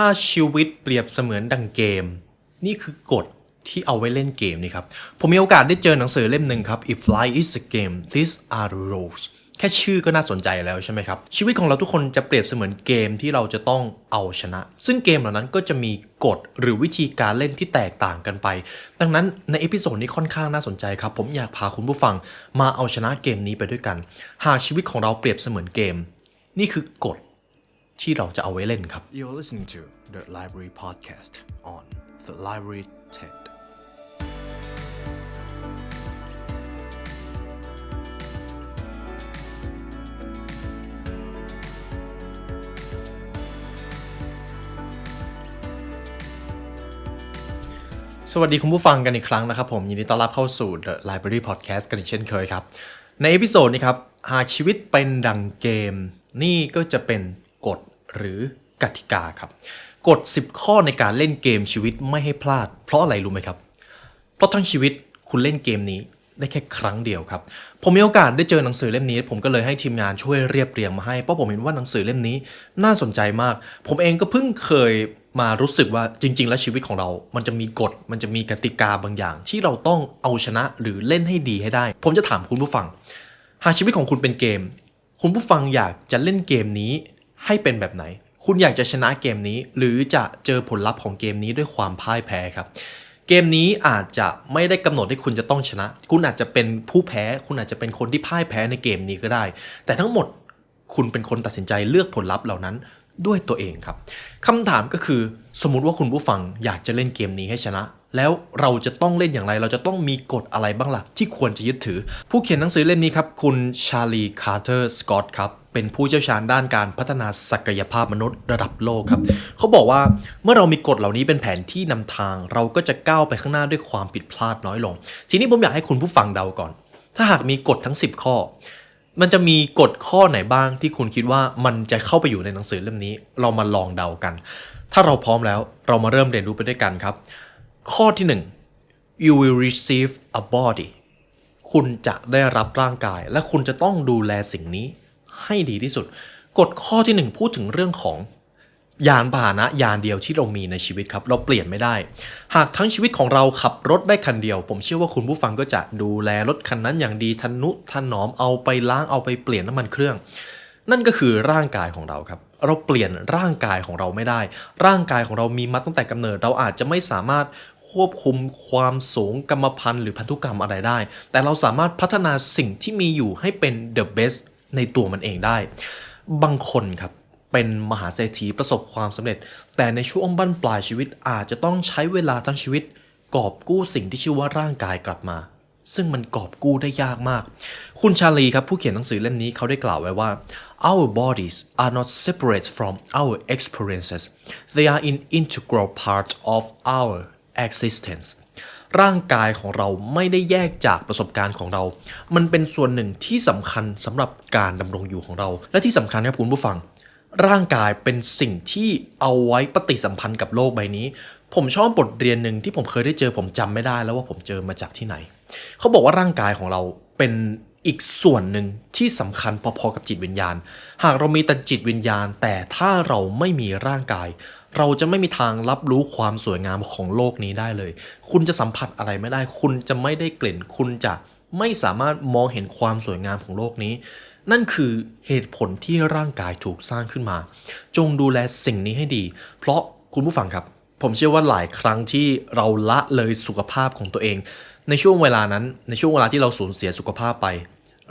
ถ้าชีวิตเปรียบเสมือนดังเกมนี่คือกฎที่เอาไว้เล่นเกมนี่ครับผมมีโอกาสได้เจอหนังสือเล่มหนึ่งครับ If Life is a Game These are the rules แค่ชื่อก็น่าสนใจแล้วใช่ไหมครับชีวิตของเราทุกคนจะเปรียบเสมือนเกมที่เราจะต้องเอาชนะซึ่งเกมเหล่านั้นก็จะมีกฎหรือวิธีการเล่นที่แตกต่างกันไปดังนั้นในเอพิโซดนี้ค่อนข้างน่าสนใจครับผมอยากพาคุณผู้ฟังมาเอาชนะเกมนี้ไปด้วยกันหากชีวิตของเราเปรียบเสมือนเกมนี่คือกฎที่เราจะเอาไว้เล่นครับ You're listening to The Library Podcast on The Library TEDสวัสดีคุณผู้ฟังกันอีกครั้งนะครับผมยินดีต้อนรับเข้าสู่ The Library Podcast กันอีกเช่นเคยครับในเอพิโซดนี้ครับหากชีวิตเป็นดังเกมนี่ก็จะเป็นกฎหรือกติกาครับกฎ10ข้อในการเล่นเกมชีวิตไม่ให้พลาดเพราะอะไรรู้ไหมครับเพราะทั้งชีวิตคุณเล่นเกมนี้ได้แค่ครั้งเดียวครับผมมีโอกาสได้เจอหนังสือเล่มนี้ผมก็เลยให้ทีมงานช่วยเรียบเรียงมาให้เพราะผมเห็นว่าหนังสือเล่มนี้น่าสนใจมากผมเองก็เพิ่งเคยมารู้สึกว่าจริงๆแล้วชีวิตของเรามันจะมีกฎมันจะมีกติกาบางอย่างที่เราต้องเอาชนะหรือเล่นให้ดีให้ได้ผมจะถามคุณผู้ฟังหากชีวิตของคุณเป็นเกมคุณผู้ฟังอยากจะเล่นเกมนี้ให้เป็นแบบไหนคุณอยากจะชนะเกมนี้หรือจะเจอผลลัพธ์ของเกมนี้ด้วยความพ่ายแพ้ครับเกมนี้อาจจะไม่ได้กำหนดให้คุณจะต้องชนะคุณอาจจะเป็นผู้แพ้คุณอาจจะเป็นคนที่พ่ายแพ้ในเกมนี้ก็ได้แต่ทั้งหมดคุณเป็นคนตัดสินใจเลือกผลลัพธ์เหล่านั้นด้วยตัวเองครับคำถามก็คือสมมุติว่าคุณผู้ฟังอยากจะเล่นเกมนี้ให้ชนะแล้วเราจะต้องเล่นอย่างไรเราจะต้องมีกฎอะไรบ้างล่ะที่ควรจะยึดถือผู้เขียนหนังสือเล่มนี้ครับคุณชาลีคาร์เตอร์สกอตครับเป็นผู้เชี่ยวชาญด้านการพัฒนาศักยภาพมนุษย์ระดับโลกครับเขาบอกว่าเมื่อเรามีกฎเหล่านี้เป็นแผนที่นำทางเราก็จะก้าวไปข้างหน้าด้วยความผิดพลาดน้อยลงทีนี้ผมอยากให้คุณผู้ฟังเดาก่อนถ้าหากมีกฎทั้ง10ข้อมันจะมีกฎข้อไหนบ้างที่คุณคิดว่ามันจะเข้าไปอยู่ในหนังสือเล่มนี้เรามาลองเดากันถ้าเราพร้อมแล้วเรามาเริ่มเรียนรู้ไปด้วยกันครับข้อที่1 you will receive a body คุณจะได้รับร่างกายและคุณจะต้องดูแลสิ่งนี้ให้ดีที่สุดกฎข้อที่1พูดถึงเรื่องของยานพาหนะยานเดียวที่เรามีในชีวิตครับเราเปลี่ยนไม่ได้หากทั้งชีวิตของเราขับรถได้คันเดียวผมเชื่อว่าคุณผู้ฟังก็จะดูแลรถคันนั้นอย่างดีทนุถนอมเอาไปล้างเอาไปเปลี่ยนน้ำมันเครื่องนั่นก็คือร่างกายของเราครับเราเปลี่ยนร่างกายของเราไม่ได้ร่างกายของเรามีมาตั้งแต่กำเนิดเราอาจจะไม่สามารถควบคุมความสูงกรรมพันธุ์หรือพันธุกรรมอะไรได้แต่เราสามารถพัฒนาสิ่งที่มีอยู่ให้เป็น the best ในตัวมันเองได้บางคนครับเป็นมหาเศรษฐีประสบความสำเร็จแต่ในช่วงบั้นปลายชีวิตอาจจะต้องใช้เวลาทั้งชีวิตกอบกู้สิ่งที่ชื่อว่าร่างกายกลับมาซึ่งมันกอบกู้ได้ยากมากคุณชาลีครับผู้เขียนหนังสือเล่มนี้เขาได้กล่าวไว้ว่า Our bodies are not separate from our experiences they are an integral part of our existence ร่างกายของเราไม่ได้แยกจากประสบการณ์ของเรามันเป็นส่วนหนึ่งที่สำคัญสำหรับการดำรงอยู่ของเราและที่สำคัญครับคุณผู้ฟังร่างกายเป็นสิ่งที่เอาไว้ปฏิสัมพันธ์กับโลกใบนี้ผมชอบบทเรียนหนึ่งที่ผมเคยได้เจอผมจำไม่ได้แล้วว่าผมเจอมาจากที่ไหนเขาบอกว่าร่างกายของเราเป็นอีกส่วนหนึ่งที่สำคัญพอๆกับจิตวิญญาณหากเรามีแต่จิตวิญญาณแต่ถ้าเราไม่มีร่างกายเราจะไม่มีทางรับรู้ความสวยงามของโลกนี้ได้เลยคุณจะสัมผัสอะไรไม่ได้คุณจะไม่ได้กลิ่นคุณจะไม่สามารถมองเห็นความสวยงามของโลกนี้นั่นคือเหตุผลที่ร่างกายถูกสร้างขึ้นมาจงดูแลสิ่งนี้ให้ดีเพราะคุณผู้ฟังครับผมเชื่อว่าหลายครั้งที่เราละเลยสุขภาพของตัวเองในช่วงเวลานั้นในช่วงเวลาที่เราสูญเสียสุขภาพไป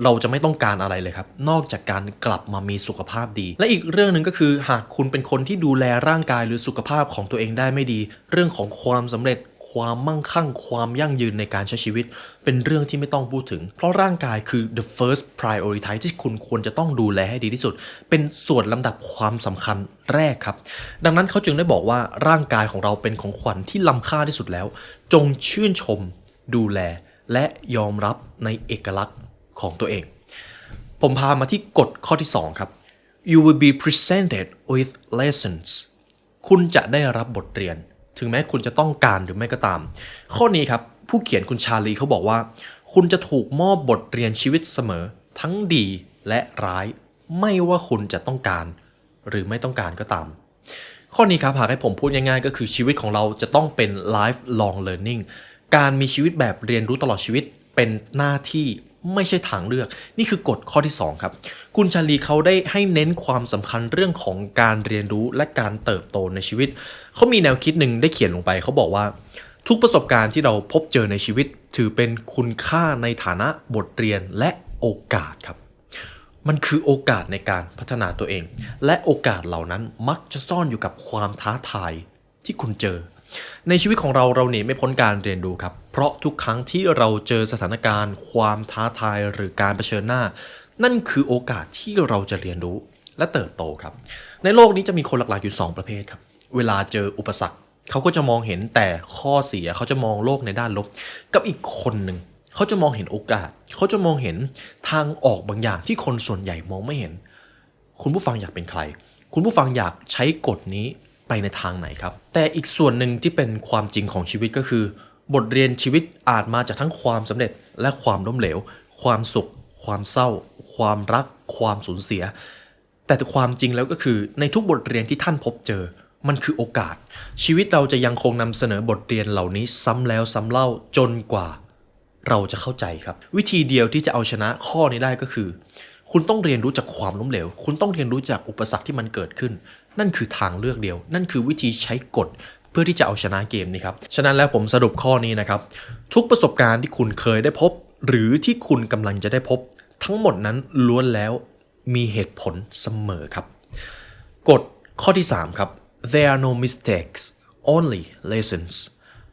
เราจะไม่ต้องการอะไรเลยครับนอกจากการกลับมามีสุขภาพดีและอีกเรื่องหนึ่งก็คือหากคุณเป็นคนที่ดูแลร่างกายหรือสุขภาพของตัวเองได้ไม่ดีเรื่องของความสำเร็จความมั่งคั่งความยั่งยืนในการใช้ชีวิตเป็นเรื่องที่ไม่ต้องพูดถึงเพราะร่างกายคือ the first priority ที่คุณควรจะต้องดูแลให้ดีที่สุดเป็นส่วนลำดับความสำคัญแรกครับดังนั้นเขาจึงได้บอกว่าร่างกายของเราเป็นของขวัญที่ล้ำค่าที่สุดแล้วจงชื่นชมดูแลและยอมรับในเอกลักษณ์ของตัวเองผมพามาที่กฎข้อที่2ครับ you will be presented with lessons คุณจะได้รับบทเรียนถึงแม้คุณจะต้องการหรือไม่ก็ตามข้อนี้ครับผู้เขียนคุณชาลีเขาบอกว่าคุณจะถูกมอบบทเรียนชีวิตเสมอทั้งดีและร้ายไม่ว่าคุณจะต้องการหรือไม่ต้องการก็ตาม ข้อนี้ครับหากให้ผมพูดง่ายๆก็คือชีวิตของเราจะต้องเป็น lifelong learning การมีชีวิตแบบเรียนรู้ตลอดชีวิตเป็นหน้าที่ไม่ใช่ทางเลือกนี่คือกฎข้อที่2ครับคุณชาลีเขาได้ให้เน้นความสำคัญเรื่องของการเรียนรู้และการเติบโตในชีวิตเขามีแนวคิดหนึ่งได้เขียนลงไปเขาบอกว่าทุกประสบการณ์ที่เราพบเจอในชีวิตถือเป็นคุณค่าในฐานะบทเรียนและโอกาสครับมันคือโอกาสในการพัฒนาตัวเองและโอกาสเหล่านั้นมักจะซ่อนอยู่กับความท้าทายที่คุณเจอในชีวิตของเราหนีไม่พ้นการเรียนรู้ครับเพราะทุกครั้งที่เราเจอสถานการณ์ความท้าทายหรือการเผชิญหน้านั่นคือโอกาสที่เราจะเรียนรู้และเติบโตครับในโลกนี้จะมีคนหลักๆอยู่2ประเภทครับเวลาเจออุปสรรคเขาก็จะมองเห็นแต่ข้อเสียเขาจะมองโลกในด้านลบกับอีกคนหนึ่งเขาจะมองเห็นโอกาสเขาจะมองเห็นทางออกบางอย่างที่คนส่วนใหญ่มองไม่เห็นคุณผู้ฟังอยากเป็นใครคุณผู้ฟังอยากใช้กฎนี้ไปในทางไหนครับแต่อีกส่วนหนึ่งที่เป็นความจริงของชีวิตก็คือบทเรียนชีวิตอาจมาจากทั้งความสำเร็จและความล้มเหลวความสุขความเศร้าความรักความสูญเสียแต่ความจริงแล้วก็คือในทุกบทเรียนที่ท่านพบเจอมันคือโอกาสชีวิตเราจะยังคงนำเสนอบทเรียนเหล่านี้ซ้ำแล้วซ้ำเล่าจนกว่าเราจะเข้าใจครับวิธีเดียวที่จะเอาชนะข้อนี้ได้ก็คือคุณต้องเรียนรู้จากความล้มเหลวคุณต้องเรียนรู้จากอุปสรรคที่มันเกิดขึ้นนั่นคือทางเลือกเดียวนั่นคือวิธีใช้กฎเพื่อที่จะเอาชนะเกมนี้ครับฉะนั้นแล้วผมสรุปข้อนี้นะครับทุกประสบการณ์ที่คุณเคยได้พบหรือที่คุณกำลังจะได้พบทั้งหมดนั้นล้วนแล้วมีเหตุผลเสมอครับกฎข้อที่3ครับThere are no mistakes, only lessons.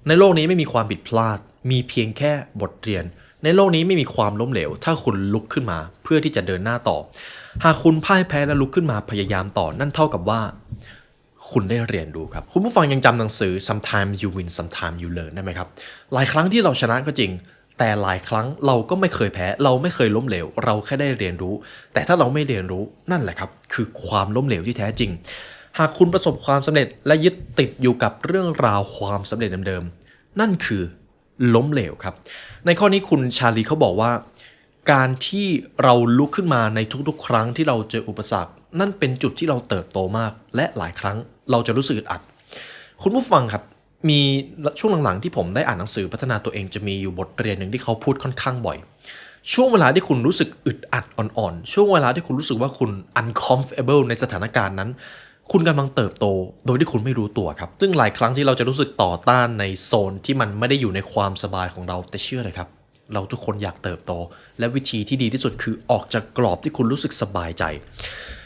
ในโลกนี้ไม่มีความผิดพลาด มีเพียงแค่บทเรียน ในโลกนี้ไม่มีความล้มเหลว ถ้าคุณลุกขึ้นมาเพื่อที่จะเดินหน้าต่อ หากคุณพ่ายแพ้และลุกขึ้นมาพยายามต่อ นั่นเท่ากับว่าคุณได้เรียนรู้ครับ คุณผู้ฟังยังจำหนังสือ Sometimes you win, sometimes you learn ได้ไหมครับ หลายครั้งที่เราชนะก็จริง แต่หลายครั้งเราก็ไม่เคยแพ้ เราไม่เคยล้มเหลว เราแค่ได้เรียนรู้ แต่ถ้าเราไม่เรียนรู้นั่นแหละครับคือความล้มเหลวที่แท้จริงหากคุณประสบความสำเร็จและยึดติดอยู่กับเรื่องราวความสำเร็จเดิมๆนั่นคือล้มเหลวครับในข้อนี้คุณชาลีเขาบอกว่าการที่เราลุกขึ้นมาในทุกๆครั้งที่เราเจออุปสรรคนั่นเป็นจุดที่เราเติบโตมากและหลายครั้งเราจะรู้สึกอึดอัดคุณผู้ฟังครับมีช่วงหลังๆที่ผมได้อ่านหนังสือพัฒนาตัวเองจะมีอยู่บทเรียนหนึ่งที่เขาพูดค่อนข้างบ่อยช่วงเวลาที่คุณรู้สึกอึดอัดอ่อนๆช่วงเวลาที่คุณรู้สึกว่าคุณ uncomfortable ในสถานการณ์นั้นคุณกำลังเติบโตโดยที่คุณไม่รู้ตัวครับซึ่งหลายครั้งที่เราจะรู้สึกต่อต้านในโซนที่มันไม่ได้อยู่ในความสบายของเราแต่เชื่อเลยครับเราทุกคนอยากเติบโตและวิธีที่ดีที่สุดคือออกจากกรอบที่คุณรู้สึกสบายใจ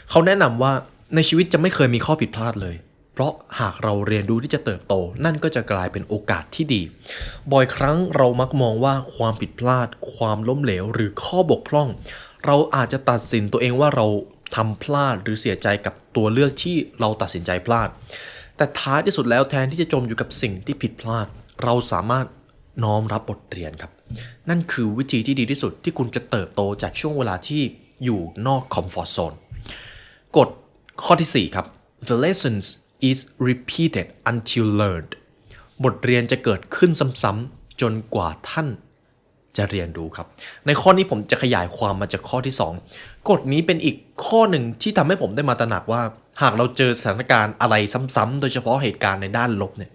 เขาแนะนำว่าในชีวิตจะไม่เคยมีข้อผิดพลาดเลยเพราะหากเราเรียนรู้ที่จะเติบโตนั่นก็จะกลายเป็นโอกาสที่ดีบ่อยครั้งเรามักมองว่าความผิดพลาดความล้มเหลวหรือข้อบกพร่องเราอาจจะตัดสินตัวเองว่าเราทำพลาดหรือเสียใจกับตัวเลือกที่เราตัดสินใจพลาดแต่ท้ายที่สุดแล้วแทนที่จะจมอยู่กับสิ่งที่ผิดพลาดเราสามารถน้อมรับบทเรียนครับนั่นคือวิธีที่ดีที่สุดที่คุณจะเติบโตจากช่วงเวลาที่อยู่นอกคอมฟอร์ตโซนกฎข้อที่4ครับ The lessons is repeated until learned บทเรียนจะเกิดขึ้นซ้ำๆจนกว่าท่านจะเรียนรู้ครับในข้อนี้ผมจะขยายความมาจากข้อที่2กฎนี้เป็นอีกข้อหนึ่งที่ทำให้ผมได้มาตระหนักว่าหากเราเจอสถานการณ์อะไรซ้ำๆโดยเฉพาะเหตุการณ์ในด้านลบเนี่ย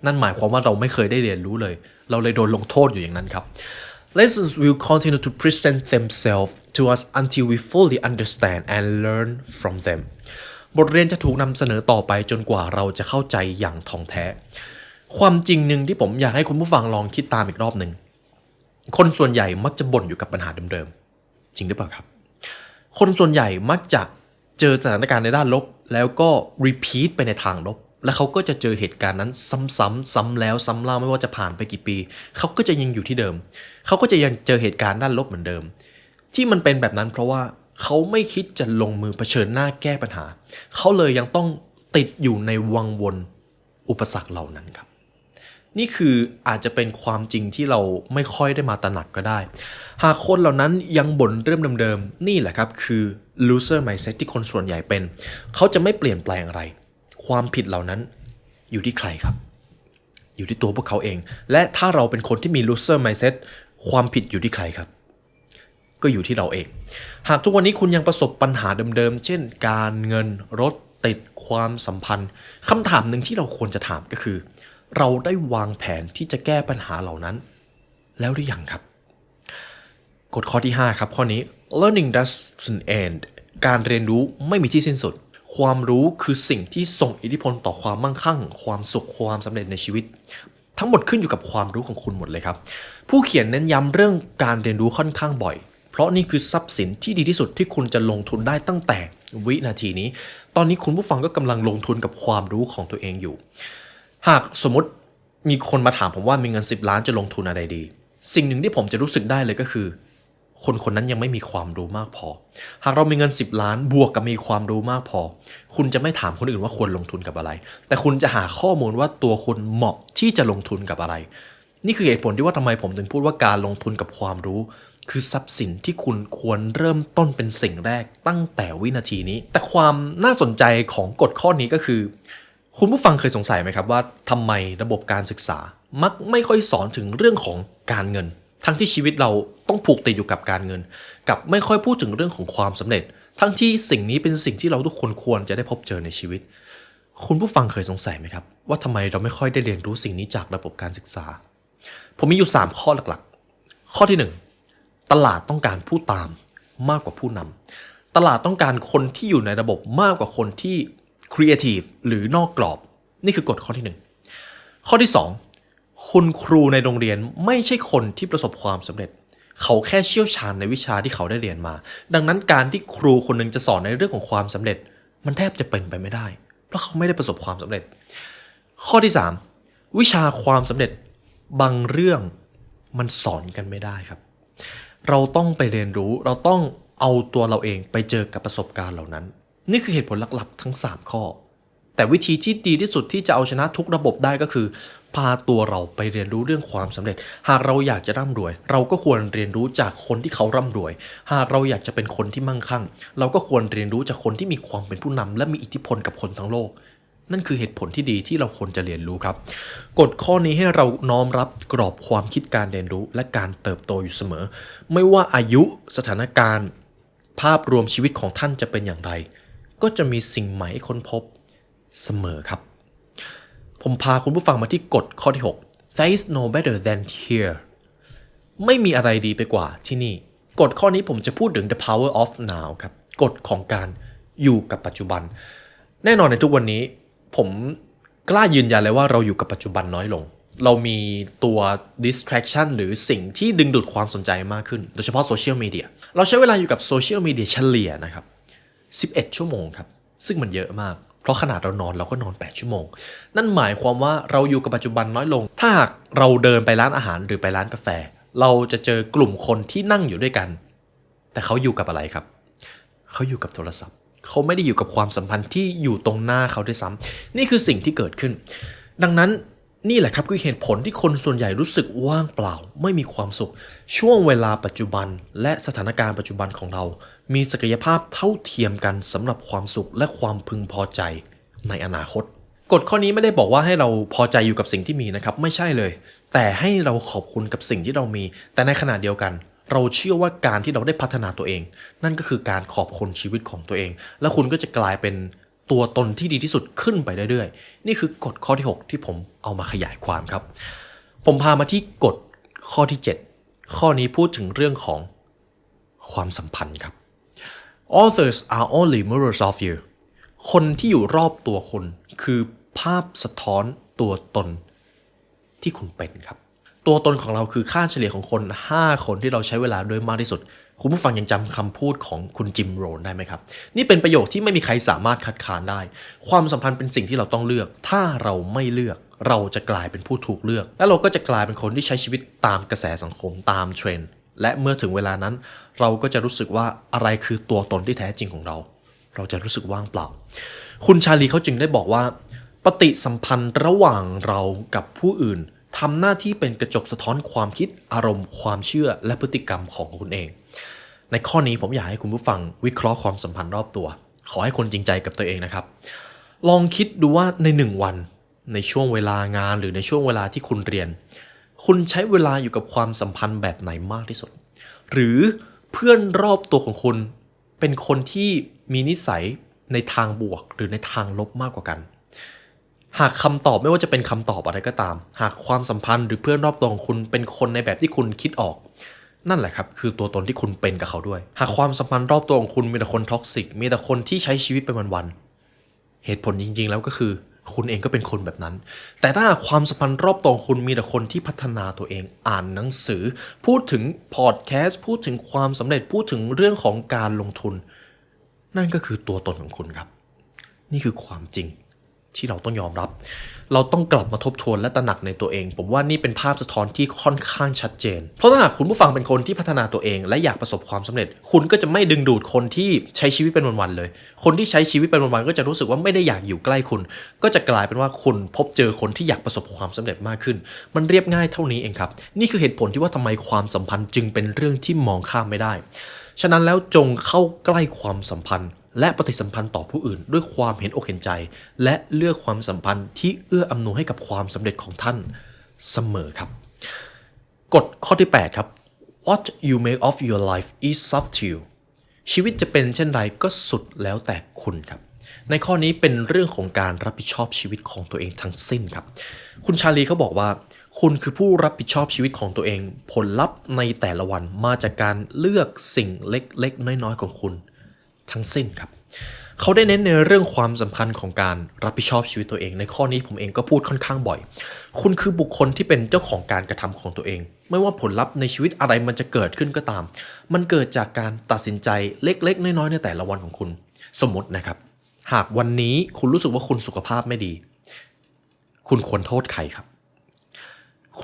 นั่นหมายความว่าเราไม่เคยได้เรียนรู้เลยเราเลยโดนลงโทษอยู่อย่างนั้นครับ Lessons will continue to present themselves to us until we fully understand and learn from them บทเรียนจะถูกนำเสนอต่อไปจนกว่าเราจะเข้าใจอย่างท่องแท้ความจริงหนึ่งที่ผมอยากให้คุณผู้ฟังลองคิดตามอีกรอบหนึ่งคนส่วนใหญ่มักจะบ่นอยู่กับปัญหาเดิมๆจริงหรือเปล่าครับคนส่วนใหญ่มักจะเจอสถานการณ์ในด้านลบแล้วก็ repeat ไปในทางลบและเขาก็จะเจอเหตุการณ์นั้นซ้ำๆซ้ำแล้วซ้ำเล่าไม่ว่าจะผ่านไปกี่ปีเขาก็จะยังอยู่ที่เดิมเขาก็จะยังเจอเหตุการณ์ด้านลบเหมือนเดิมที่มันเป็นแบบนั้นเพราะว่าเขาไม่คิดจะลงมือเผชิญหน้าแก้ปัญหาเขาเลยยังต้องติดอยู่ในวังวนอุปสรรคเหล่านั้นครับนี่คืออาจจะเป็นความจริงที่เราไม่ค่อยได้มาตระหนักก็ได้หากคนเหล่านั้นยังบ่นเรื่องเดิมๆนี่แหละครับคือ loser mindset ที่คนส่วนใหญ่เป็นเขาจะไม่เปลี่ยนแปลงอะไรความผิดเหล่านั้นอยู่ที่ใครครับอยู่ที่ตัวพวกเขาเองและถ้าเราเป็นคนที่มี loser mindset ความผิดอยู่ที่ใครครับก็อยู่ที่เราเองหากทุกวันนี้คุณยังประสบปัญหาเดิมๆเช่นการเงินรถ ติดความสัมพันธ์คำถามหนึ่งที่เราควรจะถามก็คือเราได้วางแผนที่จะแก้ปัญหาเหล่านั้นแล้วหรือยังครับกฎข้อที่5ครับข้อนี้ learning doesn't end การเรียนรู้ไม่มีที่สิ้นสุดความรู้คือสิ่งที่ส่งอิทธิพลต่อความมั่งคั่งความสุขความสำเร็จในชีวิตทั้งหมดขึ้นอยู่กับความรู้ของคุณหมดเลยครับผู้เขียนเน้นย้ำเรื่องการเรียนรู้ค่อนข้างบ่อยเพราะนี่คือทรัพย์สินที่ดีที่สุดที่คุณจะลงทุนได้ตั้งแต่วินาทีนี้ตอนนี้คุณผู้ฟังก็กำลังลงทุนกับความรู้ของตัวเองอยู่หากสมมติมีคนมาถามผมว่ามีเงิน10 ล้านจะลงทุนอะไรดีสิ่งหนึ่งที่ผมจะรู้สึกได้เลยก็คือคนคนนั้นยังไม่มีความรู้มากพอหากเรามีเงิน10 ล้านบวกกับมีความรู้มากพอคุณจะไม่ถามคนอื่นว่าควรลงทุนกับอะไรแต่คุณจะหาข้อมูลว่าตัวคุณเหมาะที่จะลงทุนกับอะไรนี่คือเหตุผลที่ว่าทำไมผมถึงพูดว่าการลงทุนกับความรู้คือทรัพย์สินที่คุณควรเริ่มต้นเป็นสิ่งแรกตั้งแต่วินาทีนี้แต่ความน่าสนใจของกฎข้อนี้ก็คือคุณผู้ฟังเคยสงสัยไหมครับว่าทำไมระบบการศึกษามักไม่ค่อยสอนถึงเรื่องของการเงินทั้งที่ชีวิตเราต้องผูกติดอยู่กับการเงินกับไม่ค่อยพูดถึงเรื่องของความสำเร็จทั้งที่สิ่งนี้เป็นสิ่งที่เราทุกคนควรจะได้พบเจอในชีวิตคุณผู้ฟังเคยสงสัยไหมครับว่าทำไมเราไม่ค่อยได้เรียนรู้สิ่งนี้จากระบบการศึกษาผมมีอยู่3ข้อหลักๆข้อที่1ตลาดต้องการผู้ตามมากกว่าผู้นำตลาดต้องการคนที่อยู่ในระบบมากกว่าคนที่ครีเอทีฟหรือนอกกรอบนี่คือกฎข้อที่1ข้อที่2คุณครูในโรงเรียนไม่ใช่คนที่ประสบความสำเร็จเขาแค่เชี่ยวชาญในวิชาที่เขาได้เรียนมาดังนั้นการที่ครูคนหนึ่งจะสอนในเรื่องของความสำเร็จมันแทบจะเป็นไปไม่ได้เพราะเขาไม่ได้ประสบความสำเร็จข้อที่3วิชาความสำเร็จบางเรื่องมันสอนกันไม่ได้ครับเราต้องไปเรียนรู้เราต้องเอาตัวเราเองไปเจอกับประสบการณ์เหล่านั้นนี่คือเหตุผลหลักๆทั้ง3ข้อแต่วิธีที่ดีที่สุดที่จะเอาชนะทุกระบบได้ก็คือพาตัวเราไปเรียนรู้เรื่องความสำเร็จหากเราอยากจะร่ำรวยเราก็ควรเรียนรู้จากคนที่เขาร่ำรวยหากเราอยากจะเป็นคนที่มั่งคั่งเราก็ควรเรียนรู้จากคนที่มีความเป็นผู้นำและมีอิทธิพลกับคนทั้งโลกนั่นคือเหตุผลที่ดีที่เราควรจะเรียนรู้ครับกฎข้อนี้ให้เราน้อมรับกรอบความคิดการเรียนรู้และการเติบโตอยู่เสมอไม่ว่าอายุสถานการณ์ภาพรวมชีวิตของท่านจะเป็นอย่างไรก็จะมีสิ่งใหม่ให้ค้นพบเสมอครับผมพาคุณผู้ฟังมาที่กฎข้อที่6 There is no better than here ไม่มีอะไรดีไปกว่าที่นี่กฎข้อนี้ผมจะพูดถึง the power of now ครับกฎของการอยู่กับปัจจุบันแน่นอนในทุกวันนี้ผมกล้ายืนยันเลยว่าเราอยู่กับปัจจุบันน้อยลงเรามีตัว distraction หรือสิ่งที่ดึงดูดความสนใจมากขึ้นโดยเฉพาะโซเชียลมีเดียเราใช้เวลาอยู่กับโซเชียลมีเดียเฉลี่ยนะครับ11 ชั่วโมงครับซึ่งมันเยอะมากเพราะขนาดเรานอนเราก็นอน8 ชั่วโมงนั่นหมายความว่าเราอยู่กับปัจจุบันน้อยลงถ้าหากเราเดินไปร้านอาหารหรือไปร้านกาแฟเราจะเจอกลุ่มคนที่นั่งอยู่ด้วยกันแต่เขาอยู่กับอะไรครับเขาอยู่กับโทรศัพท์เขาไม่ได้อยู่กับความสัมพันธ์ที่อยู่ตรงหน้าเขาด้วยซ้ำนี่คือสิ่งที่เกิดขึ้นดังนั้นนี่แหละครับคือเหตุผลที่คนส่วนใหญ่รู้สึกว่างเปล่าไม่มีความสุขช่วงเวลาปัจจุบันและสถานการณ์ปัจจุบันของเรามีศักยภาพเท่าเทียมกันสำหรับความสุขและความพึงพอใจในอนาคตกฎข้อนี้ไม่ได้บอกว่าให้เราพอใจอยู่กับสิ่งที่มีนะครับไม่ใช่เลยแต่ให้เราขอบคุณกับสิ่งที่เรามีแต่ในขณะเดียวกันเราเชื่อว่าการที่เราได้พัฒนาตัวเองนั่นก็คือการขอบคุณชีวิตของตัวเองและคุณก็จะกลายเป็นตัวตนที่ดีที่สุดขึ้นไปเรื่อยๆนี่คือกฎข้อที่6ที่ผมเอามาขยายความครับผมพามาที่กฎข้อที่7ข้อนี้พูดถึงเรื่องของความสัมพันธ์ครับ Others are only mirrors of you คนที่อยู่รอบตัวคุณคือภาพสะท้อนตัวตนที่คุณเป็นครับตัวตนของเราคือค่าเฉลี่ยของคน5คนที่เราใช้เวลาด้วยมากที่สุดคุณผู้ฟังยังจำคำพูดของคุณจิมโรนได้ไหมครับนี่เป็นประโยคที่ไม่มีใครสามารถคัดค้านได้ความสัมพันธ์เป็นสิ่งที่เราต้องเลือกถ้าเราไม่เลือกเราจะกลายเป็นผู้ถูกเลือกและเราก็จะกลายเป็นคนที่ใช้ชีวิตตามกระแสสังคมตามเทรนด์และเมื่อถึงเวลานั้นเราก็จะรู้สึกว่าอะไรคือตัวตนที่แท้จริงของเราเราจะรู้สึกว่างเปล่าคุณชาลีเขาจึงได้บอกว่าปฏิสัมพันธ์ระหว่างเรากับผู้อื่นทำหน้าที่เป็นกระจกสะท้อนความคิดอารมณ์ความเชื่อและพฤติกรรมของคุณเองในข้อนี้ผมอยากให้คุณผู้ฟังวิเคราะห์ความสัมพันธ์รอบตัวขอให้คนจริงใจกับตัวเองนะครับลองคิดดูว่าใน1 วันในช่วงเวลางานหรือในช่วงเวลาที่คุณเรียนคุณใช้เวลาอยู่กับความสัมพันธ์แบบไหนมากที่สุดหรือเพื่อนรอบตัวของคุณเป็นคนที่มีนิสัย ในทางบวกหรือในทางลบมากกว่ากันหากคำตอบไม่ว่าจะเป็นคำตอบอะไรก็ตามหากความสัมพันธ์หรือเพื่อนรอบตัวของคุณเป็นคนในแบบที่คุณคิดออกนั่นแหละครับคือตัวตนที่คุณเป็นกับเขาด้วยหากความสัมพันธ์รอบตัวของคุณมีแต่คนท็อกซิกมีแต่คนที่ใช้ชีวิตไปวันๆเหตุผลจริงๆแล้วก็คือคุณเองก็เป็นคนแบบนั้นแต่ถ้าความสัมพันธ์รอบตัวของคุณมีแต่คนที่พัฒนาตัวเองอ่านหนังสือพูดถึงพอดแคสต์พูดถึงความสำเร็จพูดถึงเรื่องของการลงทุนนั่นก็คือตัวตนของคุณครับนี่คือความจริงที่เราต้องยอมรับเราต้องกลับมาทบทวนและตระหนักในตัวเองผมว่านี่เป็นภาพสะท้อนที่ค่อนข้างชัดเจนเพราะถ้าหากคุณผู้ฟังเป็นคนที่พัฒนาตัวเองและอยากประสบความสำเร็จคุณก็จะไม่ดึงดูดคนที่ใช้ชีวิตเป็นวันๆเลยคนที่ใช้ชีวิตเป็นวันๆก็จะรู้สึกว่าไม่ได้อยากอยู่ใกล้คุณก็จะกลายเป็นว่าคุณพบเจอคนที่อยากประสบความสำเร็จมากขึ้นมันเรียบง่ายเท่านี้เองครับนี่คือเหตุผลที่ว่าทำไมความสัมพันธ์จึงเป็นเรื่องที่มองข้ามไม่ได้ฉะนั้นแล้วจงเข้าใกล้ความสัมพันธ์และปฏิสัมพันธ์ต่อผู้อื่นด้วยความเห็นอกเห็นใจและเลือกความสัมพันธ์ที่เอื้ออำนวยให้กับความสำเร็จของท่านเสมอครับกฎข้อที่ 8 ครับ What you make of your life is up to you ชีวิตจะเป็นเช่นไรก็สุดแล้วแต่คุณครับในข้อนี้เป็นเรื่องของการรับผิดชอบชีวิตของตัวเองทั้งสิ้นครับคุณชาลีเขาบอกว่าคุณคือผู้รับผิดชอบชีวิตของตัวเองผลลัพธ์ในแต่ละวันมาจากการเลือกสิ่งเล็กๆน้อยๆของคุณทั้งสิ้นครับเขาได้เน้นในเรื่องความสำคัญของการรับผิดชอบชีวิตตัวเองในข้อนี้ผมเองก็พูดค่อนข้างบ่อยคุณคือบุคคลที่เป็นเจ้าของการกระทำของตัวเองไม่ว่าผลลัพธ์ในชีวิตอะไรมันจะเกิดขึ้นก็ตามมันเกิดจากการตัดสินใจเล็กๆน้อยๆในแต่ละวันของคุณสมมตินะครับหากวันนี้คุณรู้สึกว่าคุณสุขภาพไม่ดีคุณควรโทษใครครับ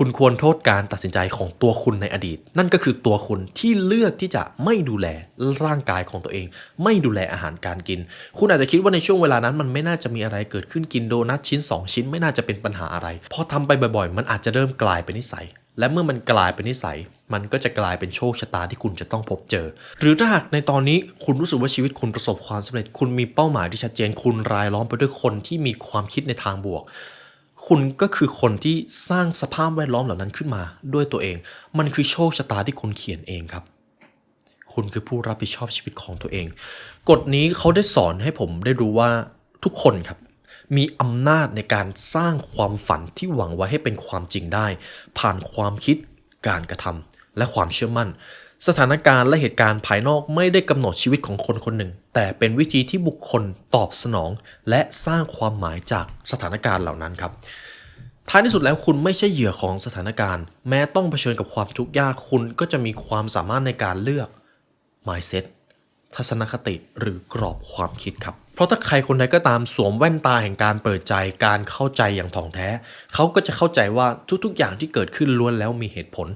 คุณควรโทษการตัดสินใจของตัวคุณในอดีตนั่นก็คือตัวคุณที่เลือกที่จะไม่ดูแลร่างกายของตัวเองไม่ดูแลอาหารการกินคุณอาจจะคิดว่าในช่วงเวลานั้นมันไม่น่าจะมีอะไรเกิดขึ้นกินโดนัทชิ้น2ชิ้นไม่น่าจะเป็นปัญหาอะไรพอทำไปบ่อยๆมันอาจจะเริ่มกลายเป็นนิสัยและเมื่อมันกลายเป็นนิสัยมันก็จะกลายเป็นโชคชะตาที่คุณจะต้องพบเจอหรือถ้าหากในตอนนี้คุณรู้สึกว่าชีวิตคุณประสบความสำเร็จคุณมีเป้าหมายที่ชัดเจนคุณรายล้อมไปด้วยคนที่มีความคิดในทางบวกคุณก็คือคนที่สร้างสภาพแวดล้อมเหล่านั้นขึ้นมาด้วยตัวเองมันคือโชคชะตาที่คุณเขียนเองครับคุณคือผู้รับผิดชอบชีวิตของตัวเองกฎนี้เขาได้สอนให้ผมได้รู้ว่าทุกคนครับมีอำนาจในการสร้างความฝันที่หวังไว้ให้เป็นความจริงได้ผ่านความคิดการกระทำและความเชื่อมั่นสถานการณ์และเหตุการณ์ภายนอกไม่ได้กำหนดชีวิตของคนคนหนึ่งแต่เป็นวิธีที่บุคคลตอบสนองและสร้างความหมายจากสถานการณ์เหล่านั้นครับท้ายที่สุดแล้วคุณไม่ใช่เหยื่อของสถานการณ์แม้ต้องเผชิญกับความทุกข์ยากคุณก็จะมีความสามารถในการเลือก mindset ทัศนคติหรือกรอบความคิดครับเพราะถ้าใครคนใดก็ตามสวมแว่นตาแห่งการเปิดใจการเข้าใจอย่างถ่องแท้เขาก็จะเข้าใจว่าทุกๆอย่างที่เกิดขึ้นล้วนแล้วมีเหตุผล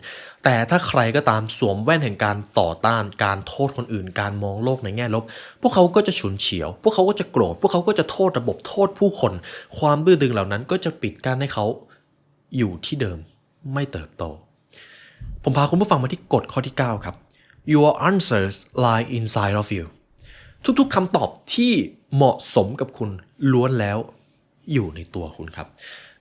แต่ถ้าใครก็ตามสวมแว่นแห่งการต่อต้านการโทษคนอื่นการมองโลกในแง่ลบพวกเขาก็จะฉุนเฉียวพวกเขาก็จะโกรธพวกเขาก็จะโทษระบบโทษผู้คนความดื้อดึงเหล่านั้นก็จะปิดกั้นให้เขาอยู่ที่เดิมไม่เติบโตผมพาคุณผู้ฟังมาที่กฎข้อที่ 9 ครับ Your answers lie inside of you ทุกๆคำตอบที่เหมาะสมกับคุณล้วนแล้วอยู่ในตัวคุณครับ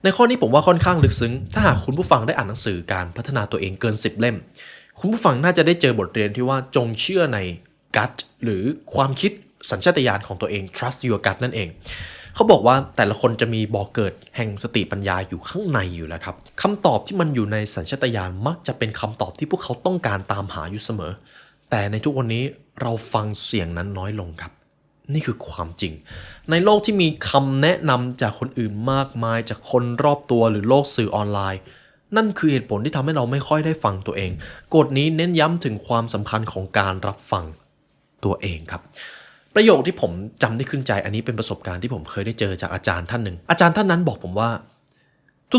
ในข้อนี้ผมว่าค่อนข้างลึกซึ้งถ้าหากคุณผู้ฟังได้อ่านหนังสือการพัฒนาตัวเองเกิน10เล่มคุณผู้ฟังน่าจะได้เจอบทเรียนที่ว่าจงเชื่อใน gut หรือความคิดสัญชาตญาณของตัวเอง trust your gut นั่นเองเขาบอกว่าแต่ละคนจะมีบ่อเกิดแห่งสติปัญญาอยู่ข้างในอยู่แล้วครับคำตอบที่มันอยู่ในสัญชาตญาณมักจะเป็นคำตอบที่พวกเขาต้องการตามหาอยู่เสมอแต่ในทุกวันนี้เราฟังเสียงนั้นน้อยลงครับนี่คือความจริงในโลกที่มีคำแนะนำจากคนอื่นมากมายจากคนรอบตัวหรือโลกสื่อออนไลน์นั่นคือเหตุผลที่ทำให้เราไม่ค่อยได้ฟังตัวเองกฎนี้เน้นย้ำถึงความสำคัญของการรับฟังตัวเองครับประโยคที่ผมจำได้ขึ้นใจอันนี้เป็นประสบการณ์ที่ผมเคยได้เจอจากอาจารย์ท่านหนึ่งอาจารย์ท่านนั้นบอกผมว่า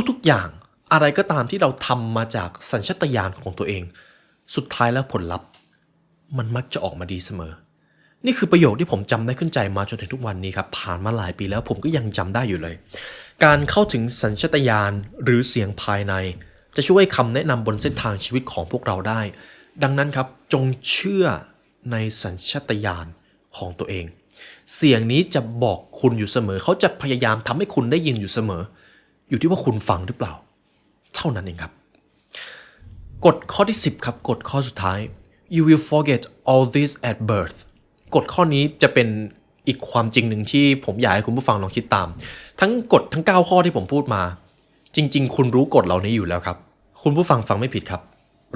ทุกๆอย่างอะไรก็ตามที่เราทำมาจากสัญชาตญาณของตัวเองสุดท้ายแล้วผลลัพธ์มันมักจะออกมาดีเสมอนี่คือประโยคที่ผมจำได้ขึ้นใจมาจนถึงทุกวันนี้ครับผ่านมาหลายปีแล้วผมก็ยังจำได้อยู่เลยการเข้าถึงสัญชาตญาณหรือเสียงภายในจะช่วยคำแนะนำบนเส้นทางชีวิตของพวกเราได้ดังนั้นครับจงเชื่อในสัญชาตญาณของตัวเองเสียงนี้จะบอกคุณอยู่เสมอเขาจะพยายามทำให้คุณได้ยินอยู่เสมออยู่ที่ว่าคุณฟังหรือเปล่าเท่านั้นเองครับกฎข้อที่10ครับกฎข้อสุดท้าย you will forget all this at birth กฎข้อนี้จะเป็น อีกความจริงหนึ่งที่ผมอยากให้คุณผู้ฟังลองคิดตามทั้งกฎทั้ง9ข้อที่ผมพูดมาจริงๆคุณรู้กฎเหล่านี้อยู่แล้วครับคุณผู้ฟังฟังไม่ผิดครับ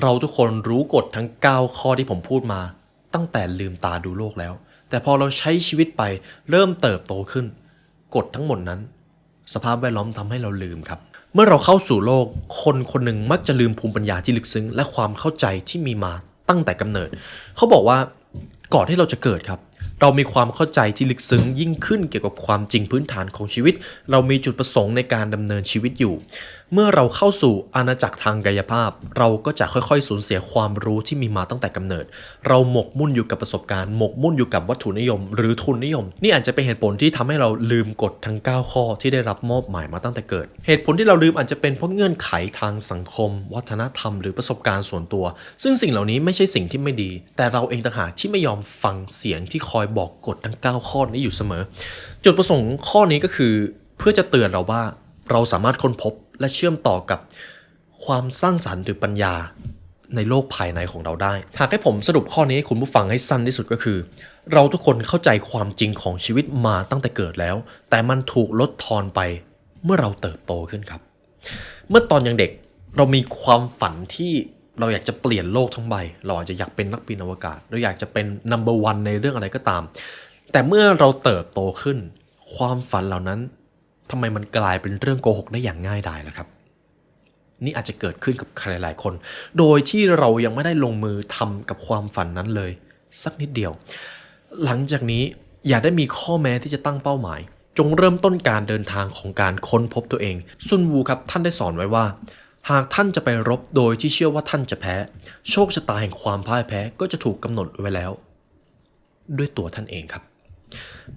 เราทุกคนรู้กฎทั้ง9ข้อที่ผมพูดมาตั้งแต่ลืมตาดูโลกแล้วแต่พอเราใช้ชีวิตไปเริ่มเติบโตขึ้นกฎทั้งหมดนั้นสภาพแวดล้อมทำให้เราลืมครับเมื่อเราเข้าสู่โลกคนคนหนึ่งมักจะลืมภูมิปัญญาที่ลึกซึ้งและความเข้าใจที่มีมาตั้งแต่กำเนิดเขาบอกว่าก่อนที่เราจะเกิดครับเรามีความเข้าใจที่ลึกซึ้งยิ่งขึ้นเกี่ยวกับความจริงพื้นฐานของชีวิตเรามีจุดประสงค์ในการดำเนินชีวิตอยู่เมื่อเราเข้าสู่อาณาจักรทางกายภาพเราก็จะค่อยๆสูญเสียความรู้ที่มีมาตั้งแต่กำเนิดเราหมกมุ่นอยู่กับประสบการณ์หมกมุ่นอยู่กับวัตถุนิยมหรือทุนนิยมนี่อาจจะเป็นเหตุผลที่ทำให้เราลืมกฎทั้ง9ข้อที่ได้รับมอบหมายมาตั้งแต่เกิดเหตุผลที่เราลืมอาจจะเป็นเพราะเงื่อนไขทางสังคมวัฒนธรรมหรือประสบการณ์ส่วนตัวซึ่งสิ่งเหล่านี้ไม่ใช่สิ่งที่ไม่ดีแต่เราเองต่างหากที่ไม่ยอมฟังเสียงที่คอยบอกกฎทั้ง9ข้อนี้อยู่เสมอจุดประสงค์ข้อนี้ก็คือเพื่อจะเตือนเราว่าเราสามารถค้นพบและเชื่อมต่อกับความสร้างสรรค์หรือปัญญาในโลกภายในของเราได้หากให้ผมสรุปข้อนี้ให้คุณผู้ฟังให้สั้นที่สุดก็คือเราทุกคนเข้าใจความจริงของชีวิตมาตั้งแต่เกิดแล้วแต่มันถูกลดทอนไปเมื่อเราเติบโตขึ้นครับเมื่อตอนยังเด็กเรามีความฝันที่เราอยากจะเปลี่ยนโลกทั้งใบเราอาจจะอยากเป็นนักบินอวกาศเราอยากจะเป็น number one ในเรื่องอะไรก็ตามแต่เมื่อเราเติบโตขึ้นความฝันเหล่านั้นทำไมมันกลายเป็นเรื่องโกหกได้อย่างง่ายดายล่ะครับนี่อาจจะเกิดขึ้นกับใครหลายคนโดยที่เรายังไม่ได้ลงมือทำกับความฝันนั้นเลยสักนิดเดียวหลังจากนี้อย่าได้มีข้อแม้ที่จะตั้งเป้าหมายจงเริ่มต้นการเดินทางของการค้นพบตัวเองซุนวูครับท่านได้สอนไว้ว่าหากท่านจะไปรบโดยที่เชื่อว่าท่านจะแพ้โชคชะตาแห่งความพ่ายแพ้ก็จะถูกกำหนดไว้แล้วด้วยตัวท่านเองครับ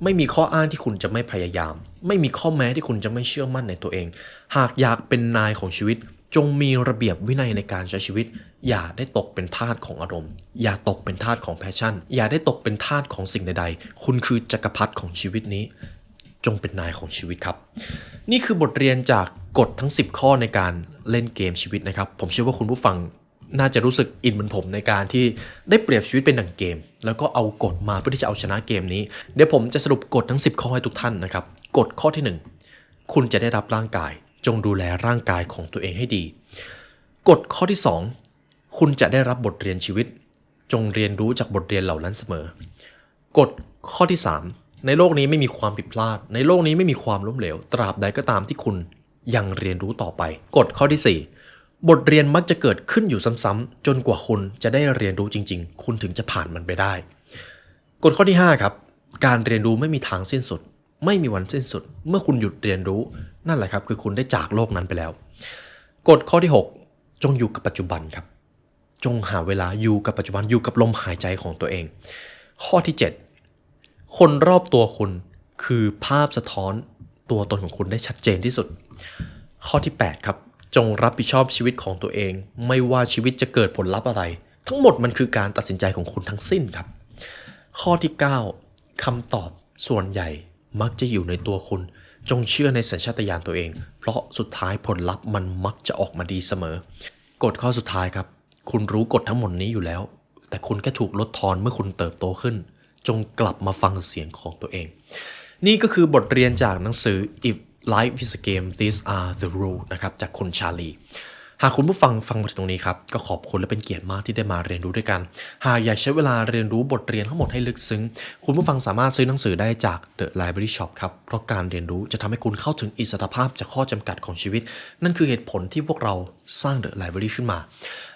ไม่มีข้ออ้างที่คุณจะไม่พยายามไม่มีข้อแม้ที่คุณจะไม่เชื่อมั่นในตัวเองหากอยากเป็นนายของชีวิตจงมีระเบียบวินัยในการใช้ชีวิตอย่าได้ตกเป็นทาสของอารมณ์อย่าตกเป็นทาสของแพชชั่นอย่าได้ตกเป็นทาสของสิ่งใดๆคุณคือจักรพรรดิของชีวิตนี้จงเป็นนายของชีวิตครับนี่คือบทเรียนจากกฎทั้ง10ข้อในการเล่นเกมชีวิตนะครับผมเชื่อว่าคุณผู้ฟังน่าจะรู้สึกอินเหมือนผมในการที่ได้เปรียบชีวิตเป็นดั่งเกมแล้วก็เอากฎมาเพื่อที่จะเอาชนะเกมนี้เดี๋ยวผมจะสรุปกฎทั้ง10ข้อให้ทุกท่านนะครับกฎข้อที่1คุณจะได้รับร่างกายจงดูแลร่างกายของตัวเองให้ดีกฎข้อที่2คุณจะได้รับบทเรียนชีวิตจงเรียนรู้จากบทเรียนเหล่านั้นเสมอกฎข้อที่3ในโลกนี้ไม่มีความผิดพลาดในโลกนี้ไม่มีความล้มเหลวตราบใดก็ตามที่คุณยังเรียนรู้ต่อไปกฎข้อที่4บทเรียนมักจะเกิดขึ้นอยู่ซ้ำๆจนกว่าคุณจะได้เรียนรู้จริงๆคุณถึงจะผ่านมันไปได้กฎข้อที่5ครับการเรียนรู้ไม่มีทางสิ้นสุดไม่มีวันสิ้นสุดเมื่อคุณหยุดเรียนรู้นั่นแหละครับคือคุณได้จากโลกนั้นไปแล้วกฎข้อที่6จงอยู่กับปัจจุบันครับจงหาเวลาอยู่กับปัจจุบันอยู่กับลมหายใจของตัวเองข้อที่7คนรอบตัวคุณคือภาพสะท้อนตัวตนของคุณได้ชัดเจนที่สุดข้อที่8ครับจงรับผิดชอบชีวิตของตัวเองไม่ว่าชีวิตจะเกิดผลลัพธ์อะไรทั้งหมดมันคือการตัดสินใจของคุณทั้งสิ้นครับข้อที่9คำตอบส่วนใหญ่มักจะอยู่ในตัวคุณจงเชื่อในสัญชาตญาณตัวเองเพราะสุดท้ายผลลัพธ์มันมักจะออกมาดีเสมอกฎข้อสุดท้ายครับคุณรู้กฎทั้งหมดนี้อยู่แล้วแต่คุณแค่ถูกลดทอนเมื่อคุณเติบโตขึ้นจงกลับมาฟังเสียงของตัวเองนี่ก็คือบทเรียนจากหนังสือ If Life is a Game These Are the Rules นะครับจากคุณชาลีหากคุณผู้ฟังมาถึงตรงนี้ครับก็ขอบคุณและเป็นเกียรติมากที่ได้มาเรียนรู้ด้วยกันหากอยากใช้เวลาเรียนรู้บทเรียนทั้งหมดให้ลึกซึ้งคุณผู้ฟังสามารถซื้อหนังสือได้จาก The Library Shop ครับเพราะการเรียนรู้จะทำให้คุณเข้าถึงอิสรภาพจากข้อจำกัดของชีวิตนั่นคือเหตุผลที่พวกเราสร้าง The Library ขึ้นมา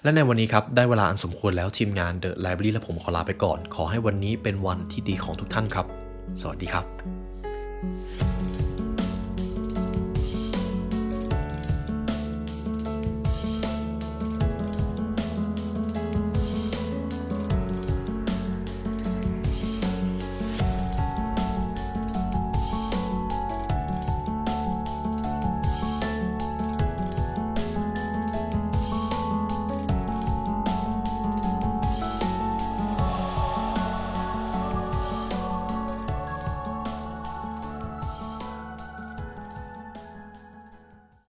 และในวันนี้ครับได้เวลาอันสมควรแล้วทีมงาน The Library และผมขอลาไปก่อนขอให้วันนี้เป็นวันที่ดีของทุกท่านครับสวัสดีครับ